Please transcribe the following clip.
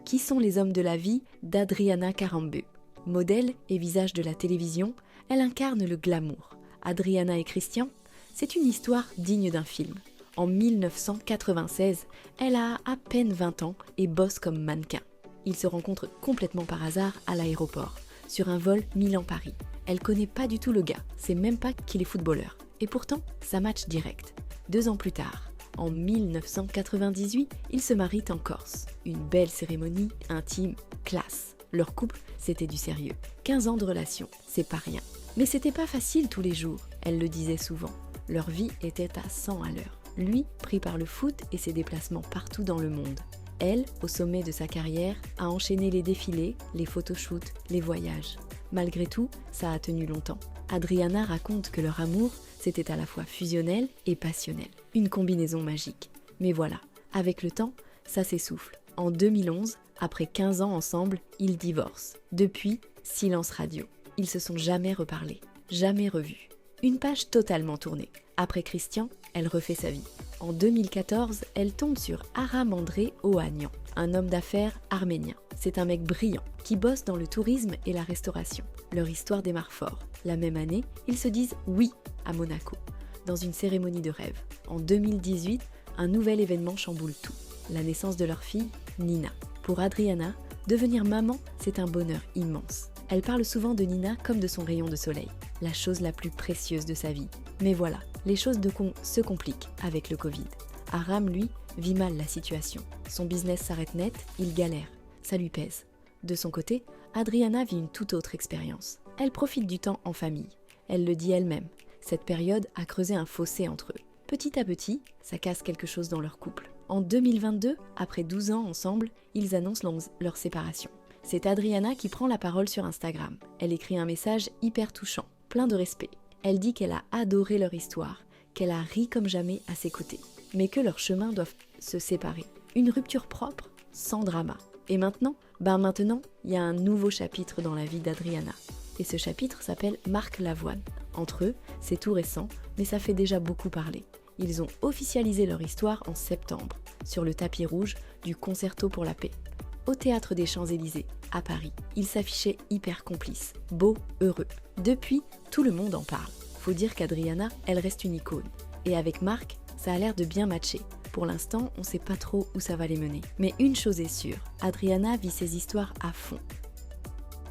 Qui sont les hommes de la vie d'Adriana Karembeu? Modèle et visage de la télévision, elle incarne le glamour. Adriana et Christian, c'est une histoire digne d'un film. En 1996, elle a à peine 20 ans et bosse comme mannequin. Ils se rencontrent complètement par hasard à l'aéroport, sur un vol Milan-Paris. Elle connaît pas du tout le gars, c'est même pas qu'il est footballeur. Et pourtant, ça match direct. 2 ans plus tard, en 1998, ils se marient en Corse. Une belle cérémonie, intime, classe. Leur couple, c'était du sérieux. 15 ans de relation, c'est pas rien. Mais c'était pas facile tous les jours, elle le disait souvent. Leur vie était à 100 à l'heure. Lui, pris par le foot et ses déplacements partout dans le monde. Elle, au sommet de sa carrière, a enchaîné les défilés, les photoshoots, les voyages. Malgré tout, ça a tenu longtemps. Adriana raconte que leur amour, c'était à la fois fusionnel et passionnel. Une combinaison magique. Mais voilà, avec le temps, ça s'essouffle. En 2011, après 15 ans ensemble, ils divorcent. Depuis, silence radio. Ils se sont jamais reparlés, jamais revus. Une page totalement tournée. Après Christian, elle refait sa vie. En 2014, elle tombe sur Aram André Ohanian, un homme d'affaires arménien. C'est un mec brillant, qui bosse dans le tourisme et la restauration. Leur histoire démarre fort. La même année, ils se disent oui à Monaco, dans une cérémonie de rêve. En 2018, un nouvel événement chamboule tout. La naissance de leur fille, Nina. Pour Adriana, devenir maman, c'est un bonheur immense. Elle parle souvent de Nina comme de son rayon de soleil, la chose la plus précieuse de sa vie. Mais voilà, les choses se compliquent avec le Covid. Aram, lui, vit mal la situation. Son business s'arrête net, il galère. Ça lui pèse. De son côté, Adriana vit une toute autre expérience. Elle profite du temps en famille. Elle le dit elle-même. Cette période a creusé un fossé entre eux. Petit à petit, ça casse quelque chose dans leur couple. En 2022, après 12 ans ensemble, ils annoncent leur séparation. C'est Adriana qui prend la parole sur Instagram. Elle écrit un message hyper touchant, plein de respect. Elle dit qu'elle a adoré leur histoire, qu'elle a ri comme jamais à ses côtés, mais que leurs chemins doivent se séparer. Une rupture propre, sans drama. Et maintenant, il y a un nouveau chapitre dans la vie d'Adriana. Et ce chapitre s'appelle Marc Lavoine. Entre eux, c'est tout récent, mais ça fait déjà beaucoup parler. Ils ont officialisé leur histoire en septembre, sur le tapis rouge du Concerto pour la paix, au Théâtre des Champs-Élysées, à Paris. Ils s'affichaient hyper complices, beaux, heureux. Depuis, tout le monde en parle. Faut dire qu'Adriana, elle reste une icône. Et avec Marc, ça a l'air de bien matcher. Pour l'instant, on sait pas trop où ça va les mener. Mais une chose est sûre, Adriana vit ses histoires à fond.